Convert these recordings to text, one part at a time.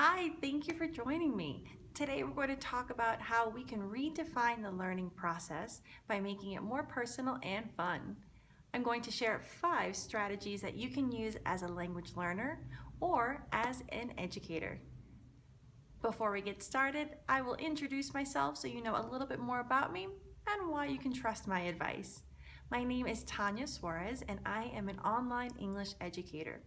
Hi, thank you for joining me. Today we're going to talk about how we can redefine the learning process by making it more personal and fun. I'm going to share 5 strategies that you can use as a language learner or as an educator. Before we get started, I will introduce myself so you know a little bit more about me and why you can trust my advice. My name is Tanya Suarez and I am an online English educator.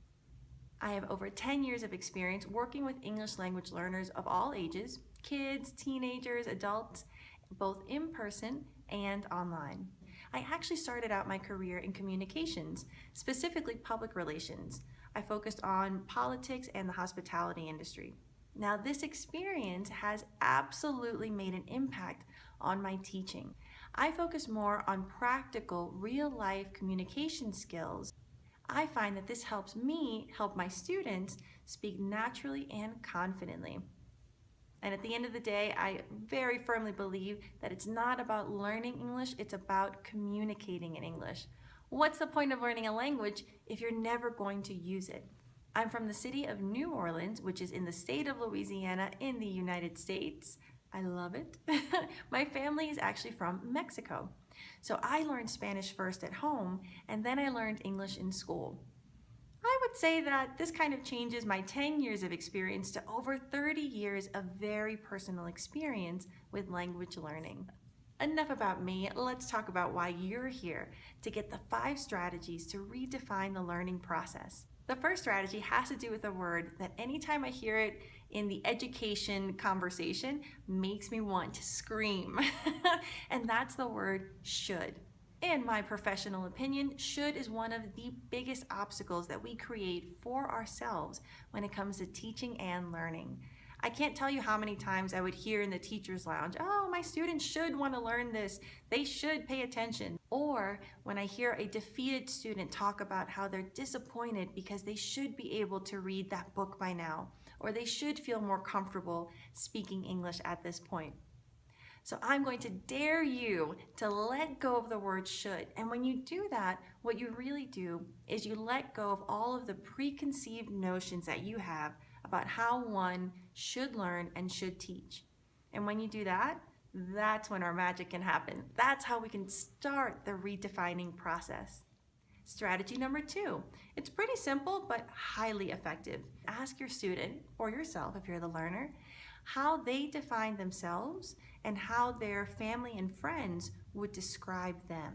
I have over 10 years of experience working with English language learners of all ages, kids, teenagers, adults, both in person and online. I actually started out my career in communications, specifically public relations. I focused on politics and the hospitality industry. Now, this experience has absolutely made an impact on my teaching. I focus more on practical, real-life communication skills. I find that this helps me help my students speak naturally and confidently. And at the end of the day, I very firmly believe that it's not about learning English, it's about communicating in English. What's the point of learning a language if you're never going to use it? I'm from the city of New Orleans, which is in the state of Louisiana in the United States. I love it. My family is actually from Mexico. So I learned Spanish first at home, and then I learned English in school. I would say that this kind of changes my 10 years of experience to over 30 years of very personal experience with language learning. Enough about me, let's talk about why you're here to get the 5 strategies to redefine the learning process. The first strategy has to do with a word that anytime I hear it in the education conversation makes me want to scream. And that's the word should. In my professional opinion, should is one of the biggest obstacles that we create for ourselves when it comes to teaching and learning. I can't tell you how many times I would hear in the teacher's lounge, oh, my students should want to learn this. They should pay attention. Or when I hear a defeated student talk about how they're disappointed because they should be able to read that book by now, or they should feel more comfortable speaking English at this point. So I'm going to dare you to let go of the word should. And when you do that, what you really do is you let go of all of the preconceived notions that you have about how one should learn and should teach. And when you do that, that's when our magic can happen. That's how we can start the redefining process. Strategy number 2. It's pretty simple, but highly effective. Ask your student, or yourself if you're the learner, how they define themselves and how their family and friends would describe them.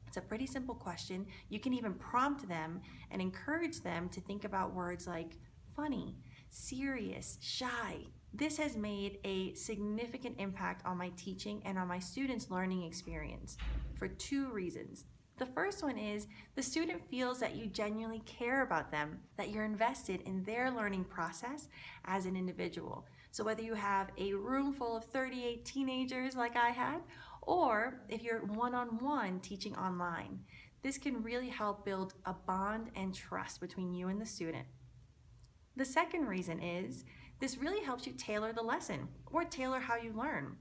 It's a pretty simple question. You can even prompt them and encourage them to think about words like funny, serious, shy. This has made a significant impact on my teaching and on my students' learning experience for 2 reasons. The first one is the student feels that you genuinely care about them, that you're invested in their learning process as an individual. So whether you have a room full of 38 teenagers like I had, or if you're one-on-one teaching online, this can really help build a bond and trust between you and the student. The second reason is this really helps you tailor the lesson or tailor how you learn.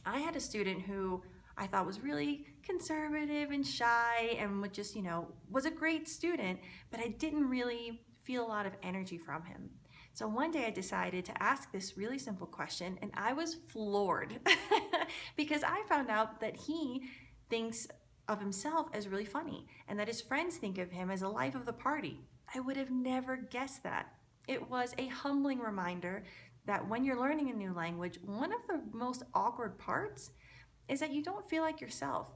I had a student who I thought was really conservative and shy and would just, was a great student, but I didn't really feel a lot of energy from him. So one day I decided to ask this really simple question, and I was floored because I found out that he thinks of himself as really funny and that his friends think of him as the life of the party. I would have never guessed that. It was a humbling reminder that when you're learning a new language, one of the most awkward parts is that you don't feel like yourself.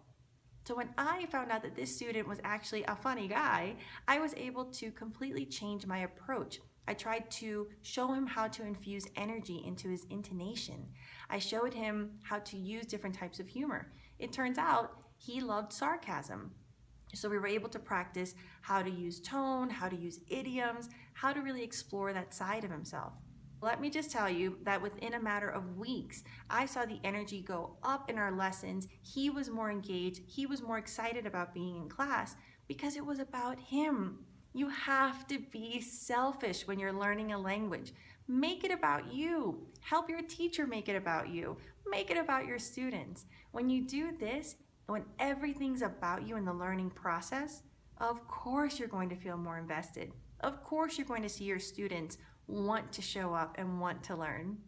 So when I found out that this student was actually a funny guy, I was able to completely change my approach. I tried to show him how to infuse energy into his intonation. I showed him how to use different types of humor. It turns out he loved sarcasm. So we were able to practice how to use tone, how to use idioms, how to really explore that side of himself. Let me just tell you that within a matter of weeks, I saw the energy go up in our lessons. He was more engaged. He was more excited about being in class because it was about him. You have to be selfish when you're learning a language. Make it about you. Help your teacher make it about you. Make it about your students. When you do this, when everything's about you in the learning process, of course you're going to feel more invested. Of course you're going to see your students want to show up and want to learn.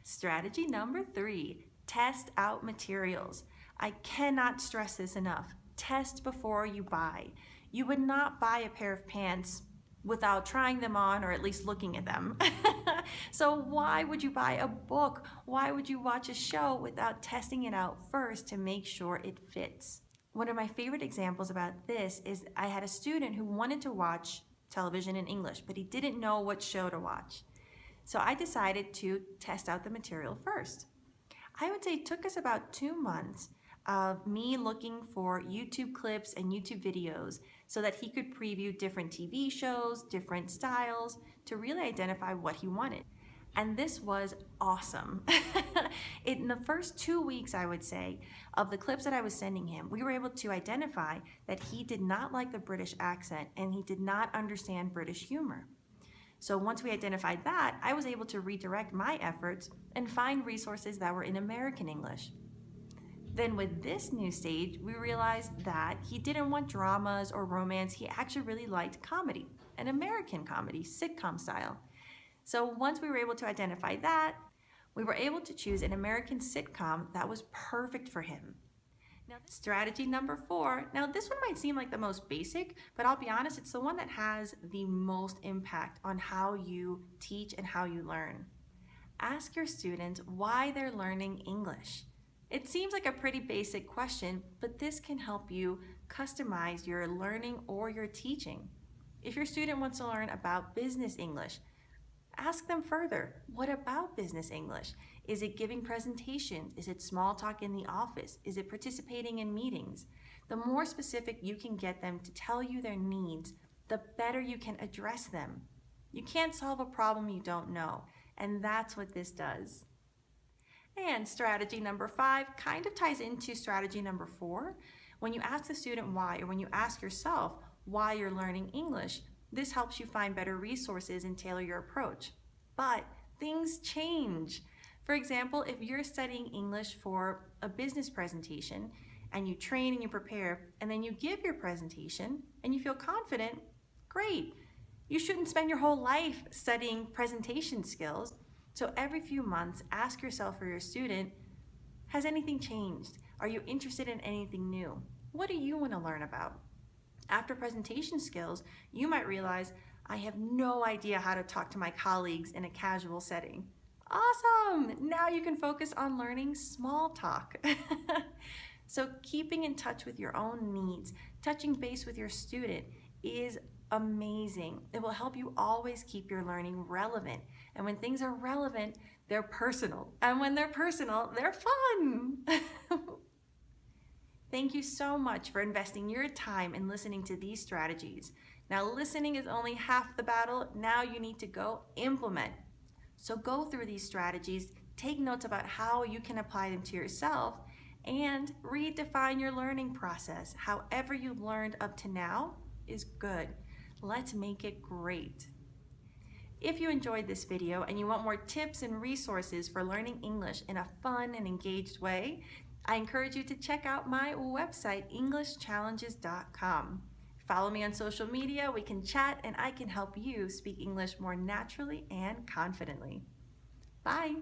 Strategy number 3, test out materials. I cannot stress this enough. Test before you buy. You would not buy a pair of pants without trying them on or at least looking at them. So why would you buy a book? Why would you watch a show without testing it out first to make sure it fits? One of my favorite examples about this is I had a student who wanted to watch television in English, but he didn't know what show to watch. So I decided to test out the material first. I would say it took us about 2 months of me looking for YouTube clips and YouTube videos so that he could preview different TV shows, different styles, to really identify what he wanted. And this was awesome. In the first 2 weeks, I would say, of the clips that I was sending him, we were able to identify that he did not like the British accent and he did not understand British humor. So once we identified that, I was able to redirect my efforts and find resources that were in American English. Then with this new stage, we realized that he didn't want dramas or romance. He actually really liked comedy, an American comedy, sitcom style. So once we were able to identify that, we were able to choose an American sitcom that was perfect for him. Now, strategy number 4. Now, this one might seem like the most basic, but I'll be honest, it's the one that has the most impact on how you teach and how you learn. Ask your students why they're learning English. It seems like a pretty basic question, but this can help you customize your learning or your teaching. If your student wants to learn about business English, ask them further. What about business English? Is it giving presentations? Is it small talk in the office? Is it participating in meetings? The more specific you can get them to tell you their needs, the better you can address them. You can't solve a problem you don't know, and that's what this does. And strategy number 5 kind of ties into strategy number 4. When you ask the student why, or when you ask yourself why you're learning English, this helps you find better resources and tailor your approach. But things change. For example, if you're studying English for a business presentation and you train and you prepare and then you give your presentation and you feel confident, great. You shouldn't spend your whole life studying presentation skills. So every few months, ask yourself or your student, has anything changed? Are you interested in anything new? What do you want to learn about? After presentation skills, you might realize, I have no idea how to talk to my colleagues in a casual setting. Awesome! Now you can focus on learning small talk. So keeping in touch with your own needs, touching base with your student is amazing. It will help you always keep your learning relevant. And when things are relevant, they're personal. And when they're personal, they're fun. Thank you so much for investing your time in listening to these strategies. Now, listening is only half the battle. Now you need to go implement. So go through these strategies, take notes about how you can apply them to yourself, and redefine your learning process. However you've learned up to now is good. Let's make it great. If you enjoyed this video and you want more tips and resources for learning English in a fun and engaged way, I encourage you to check out my website, EnglishChallenges.com. Follow me on social media, we can chat, and I can help you speak English more naturally and confidently. Bye!